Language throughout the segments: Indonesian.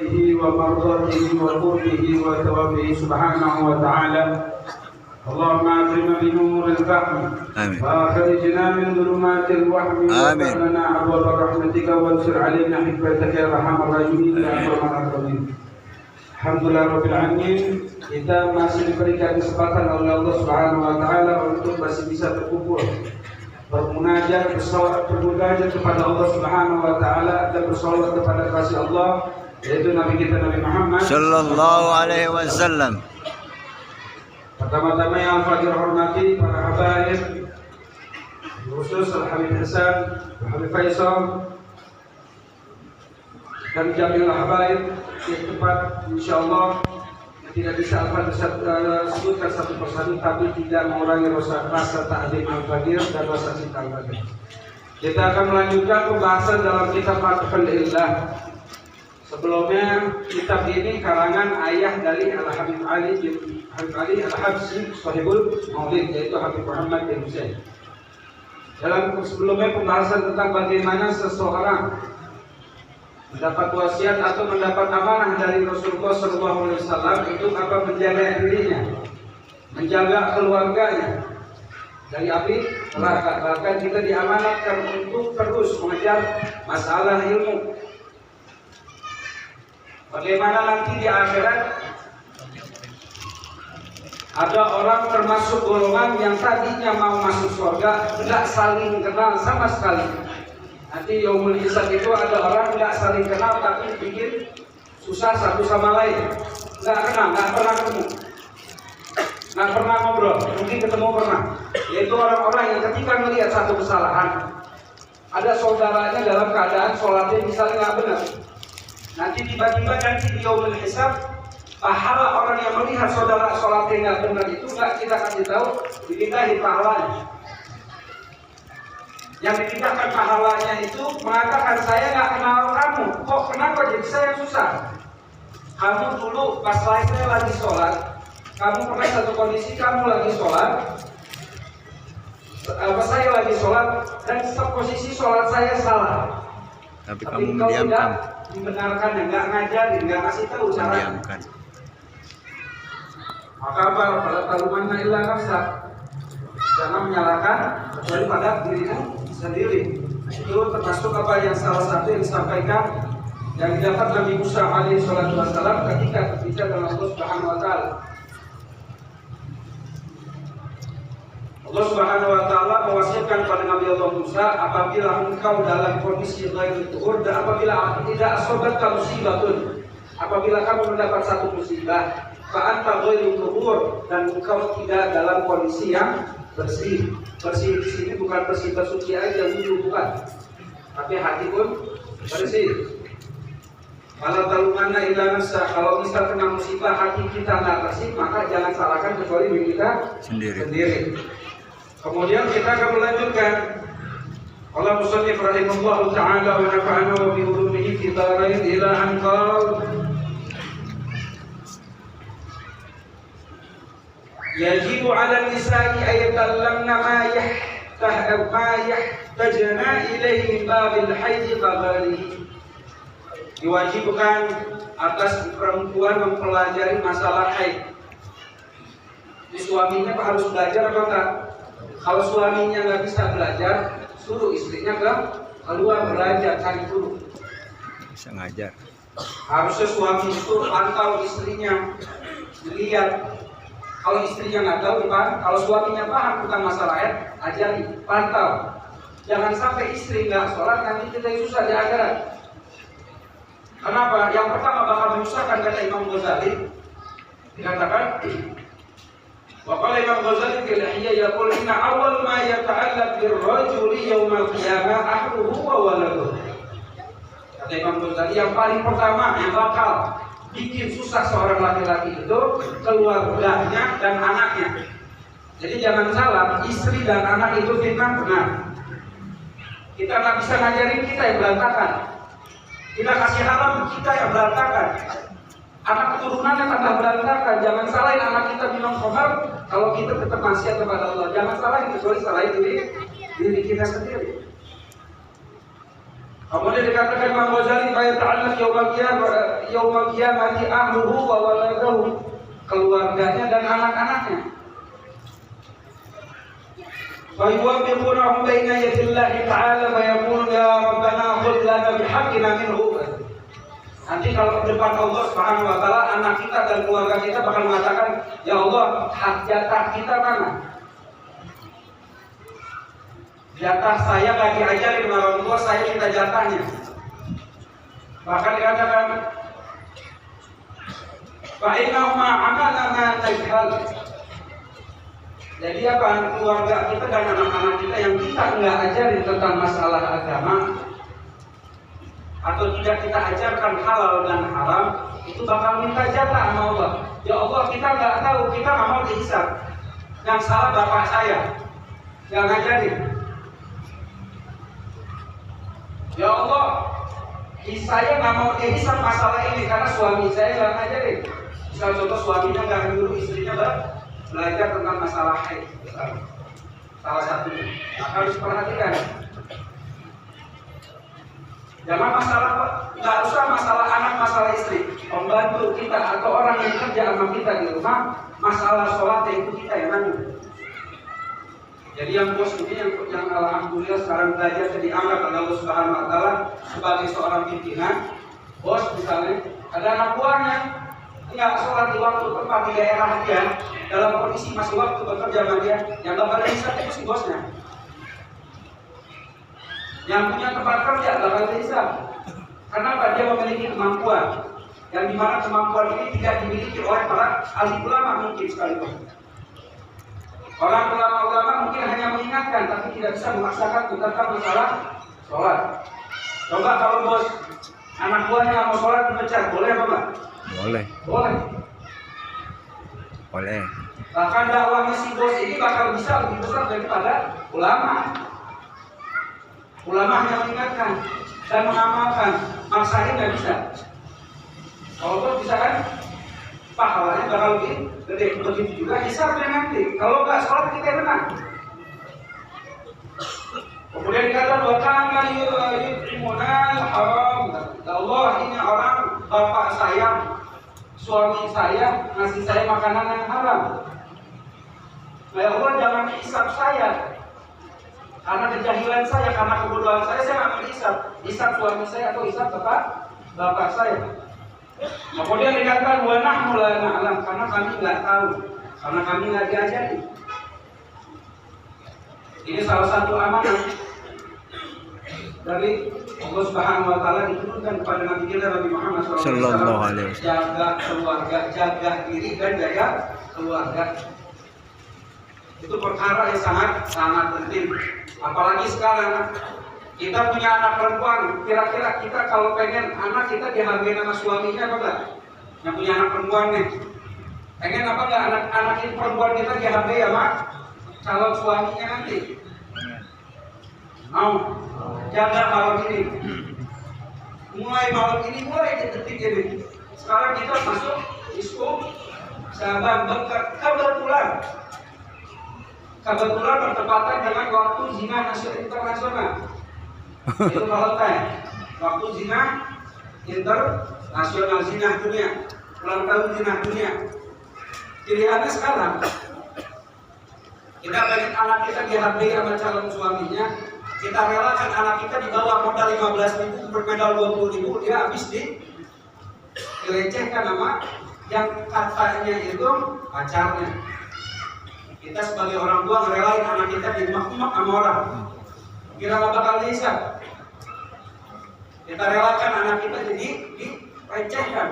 رضوانه ومرضاته وقربه وثوابه سبحانه وتعالى. اللهم أكرمنا بنور الفهم وأخرجنا من ظلمات الوهم وافتح لنا أبواب رحمتك وانشر علينا حكمتك يا أرحم الراحمين يا أكرم الأكرمين. Alhamdulillah Rabbil Alamin, kita masih diberikan kesempatan oleh Allah Subhanahu wa Ta'ala untuk masih bisa berkumpul, bermunajat, bermunajat kepada Allah Subhanahu wa Ta'ala dan bersolawat kepada kasih Allah, yaitu Nabi kita Nabi Muhammad Sallallahu Alaihi Wasallam. Pertama-tama yang Al-Fadhil hormati para habaib, khusus Al-Habib Hasan, Al-Habib Faisal, dan Jamil Habaib di tempat insyaallah tidak bisa sebutkan satu persatu, tapi tidak mengurangi rasa ta'zim Al-Fadhil dan rasa cinta Al-Fadhil. Kita akan melanjutkan pembahasan dalam kitab Fathul Illah. Sebelumnya kitab ini karangan ayah dari Al-Habib Ali Al-Habsyi Sahibul Maulid, yaitu Habib Muhammad bin Husain. Dalam sebelumnya pembahasan tentang bagaimana seseorang mendapat wasiat atau mendapat amanah dari Rasulullah SAW untuk apa? Menjaga dirinya, menjaga keluarganya dari api neraka. Bahkan kita diamanatkan untuk terus mengejar masalah ilmu. Bagaimana nanti di akhirat ada orang termasuk golongan yang tadinya mau masuk surga tidak saling kenal sama sekali. Nanti yaumul hisab itu ada orang nggak saling kenal tapi bikin susah satu sama lain, nggak kenal, nggak pernah ketemu, nggak pernah ngobrol, mungkin ketemu pernah. Yaitu orang-orang yang ketika melihat satu kesalahan, ada saudaranya dalam keadaan sholatnya misalnya nggak benar, nanti tiba-tiba nanti di yaumul hisab pahala orang yang melihat saudara sholatnya nggak benar itu nggak kita kasih tahu, dimintai pahalanya. Yang dimintakan pahalanya itu mengatakan, saya nggak kenal kamu, kok kenapa jadi saya susah? Kamu dulu pas saya lagi sholat, kamu pernah satu kondisi kamu lagi sholat, saya lagi sholat dan posisi sholat saya salah. Tapi kamu tidak membenarkan, nggak ngajarin, nggak kasih tahu cara. Maka apa? Pada talumanna illa nafsa, jangan menyalahkan kecuali pada dirimu sendiri. Itu termasuk apa yang salah satu yang disampaikan yang didapat Nabi Musa alaihi salatu wassalam ketika berbicara dengan Allah Subhanahu wa Ta'ala. Allah Subhanahu wa Ta'ala mewasiatkan kepada Nabi Allah Musa, apabila engkau dalam kondisi ghairul tuhur dan apabila tidak asobat musibatun, apabila kamu mendapat satu musibah, fa anta ghairul tuhur, dan engkau tidak dalam kondisi yang bersih. Bersih di sini bukan bersih bersuci aja, wudhu bukan, tapi hati pun bersih. Kalau talumanna illa nafsa, kalau misal kena musibah hati kita nggak bersih, maka jangan salahkan kecuali diri kita sendiri. Kemudian kita akan melanjutkan. Allah musannif rahimahullah ta'ala wa nafa'ana wa bi ulumihi fi darain ila an qala yajibu 'ala an-nisa'i ayatallamna ma yahtajna ilayhi min babil haid qabalihi. Diwajibkan atas perempuan mempelajari masalah haid. Suaminya harus belajar apa enggak? Kalau suaminya nggak bisa belajar, suruh istrinya keluar belajar, cari guru. Bisa ngajar. Harusnya suami itu pantau istrinya, lihat. Kalau istrinya nggak tahu, kalau suaminya paham tentang masalah haid, ajari, pantau. Jangan sampai istri nggak sholat, nanti kita susah di akhirat. Kenapa? Yang pertama bakal menyusahkan, kata Imam Ghazali. Dikatakan, waqala Imam Ghazali fil Ihya yaqul inna awwal ma yata'allaq bir-rajuli yaumal qiyamah ahluhu wa waladuhu. Kata Imam Ghazali, yang paling pertama yang bakal bikin susah seorang laki-laki itu keluarganya dan anaknya. Jadi jangan salah, istri dan anak itu fitnah benar. Kita nggak bisa ngajarin, kita yang berantakan. Kita kasih haram, kita yang berantakan. Anak keturunannya tambah berantakan. Jangan salahin anak kita minum khamar kalau kita tetap maksiat kepada Allah. Jangan salahin, kecuali salahin diri kita sendiri. Kemudian dikatakan Imam Ghazali fayata'allaq yaumul qiyamati ahluhu wa waladahu, keluarganya dan anak-anaknya. Fa yuwaffiqunahum baina yadillahi ta'ala fa yaqulu ya rabbana khudh lana bihaqqina minhu. Nanti kalau di depan Allah Subhanahu wa taala, anak kita dan keluarga kita bakal mengatakan, "Ya Allah, hak jatah kita mana? Jatah saya nggak diajarin sama orang tua, saya minta jatahnya." Bahkan dikatakan, "Fa innahu ma amalana najhal." Jadi apa, keluarga kita dan anak-anak kita yang kita nggak ajarin tentang masalah agama atau tidak kita ajarkan halal dan haram, itu bakal minta jatah sama Allah. Ya Allah, kita nggak tahu, kita nggak mau dihisab. Yang salah bapak saya, yang ngajarin. Ya Allah, saya nggak mau dihisab masalah ini karena suami saya nggak ngajarin. Misal contoh suaminya nggak nyuruh istrinya belajar tentang masalah haid, salah satunya. Maka harus perhatikan. Jangan masalah, nggak usah masalah anak, masalah istri, pembantu kita atau orang yang kerja sama kita di rumah, masalah sholat itu kita yang nanggung. Jadi yang bos ini yang alhamdulillah sekarang belajar jadi angkat oleh Allah Subhanahu Wa Taala sebagai seorang pimpinan, bos misalnya ada anak buahnya nggak sholat di waktu tempat di daerah dia, dalam kondisi masih waktu bekerja sama dia, yang nggak pada hisab itu si bosnya. Yang punya tempat kerja bakal dihisab. Kenapa? Dia memiliki kemampuan yang dimana kemampuan ini tidak dimiliki oleh para ahli ulama mungkin sekalipun. Orang ulama-ulama mungkin hanya mengingatkan, tapi tidak bisa memaksakan tentang masalah sholat. Coba kalau bos anak buahnya nggak mau sholat dipecat, boleh apa enggak? Boleh. Boleh. Boleh. Bahkan dakwahnya si bos ini bakal bisa lebih besar daripada ulama. Ulama hanya mengingatkan dan mengamalkan, maksain nggak bisa. Kalau bos bisa kan, pahalanya bakal lebih gede. Begitu juga hisabnya nanti. Kalau nggak sholat kita menang. Kemudian dikatakan wakana yut'imunal haram. Ya Allah, ini orang bapak saya, suami saya ngasih saya makanan yang haram. Ya Allah, jangan hisab saya. Karena kejahilan saya, karena kebodohan saya nggak mau hisab suami saya atau hisab bapak saya. Kemudian dikatakan wa nahnu la na'lam, karena kami nggak tahu, karena kami nggak diajari. Ini salah satu amanah dari Allah Subhanahu Wa Taala diturunkan kepada Nabi kita Nabi Muhammad SAW. Jaga keluarga, jaga diri dan jaga keluarga. Itu perkara yang sangat penting. Apalagi sekarang kita punya anak perempuan, kira-kira kita kalau pengen anak kita dihargai sama suaminya apa enggak? Yang punya anak perempuan nih, pengen apa enggak anak perempuan kita dihargai sama calon suaminya nanti? Mau? Jaga malam ini. Mulai malam ini, mulai detik ini. Sekarang kita masuk isu Syaban kebetulan bertepatan dengan waktu zina internasional. Itu Valentine, waktu zina internasional, zina dunia, ulang tahun zina dunia. Pilihannya sekarang, kita pengen anak kita dihargai sama calon suaminya, kita relakan anak kita di bawah modal 15.000 bermodal 20.000, dia habis dilecehkan sama yang katanya itu pacarnya. Kita sebagai orang tua ngerelain anak kita di rumah sama orang, kira nggak bakal dihisab. Kita relakan anak kita jadi dilecehkan.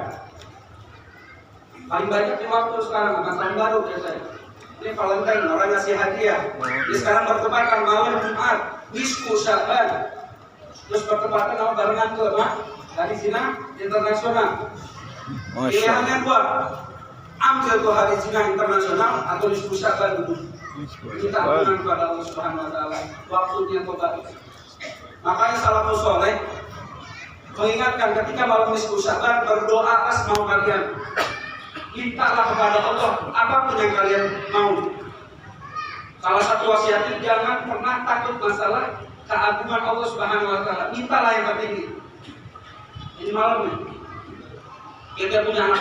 Paling banyak di waktu sekarang sama tahun baru biasanya. Ini Valentine, orang ngasih hadiah. Jadi sekarang bertepatan malam Jumat, nisfu Syaban. Terus bertepatan sama barengan ke hari zina internasional. Pilihannya dua. Ambil tuh hari zina internasional atau nisfu Syaban dulu. Kita ambil kepada Allah Subhanahu Wa Taala. Waktunya tobat. Makanya salafus soleh mengingatkan ketika malam nisfu Syaban, berdoa atas mau kalian. Mintalah kepada Allah apapun yang kalian mau. Salah satu wasiatnya, jangan pernah takut masalah keagungan Allah Subhanahu wa taala. Mintalah yang tertinggi. Ini malam nih. Kita punya anak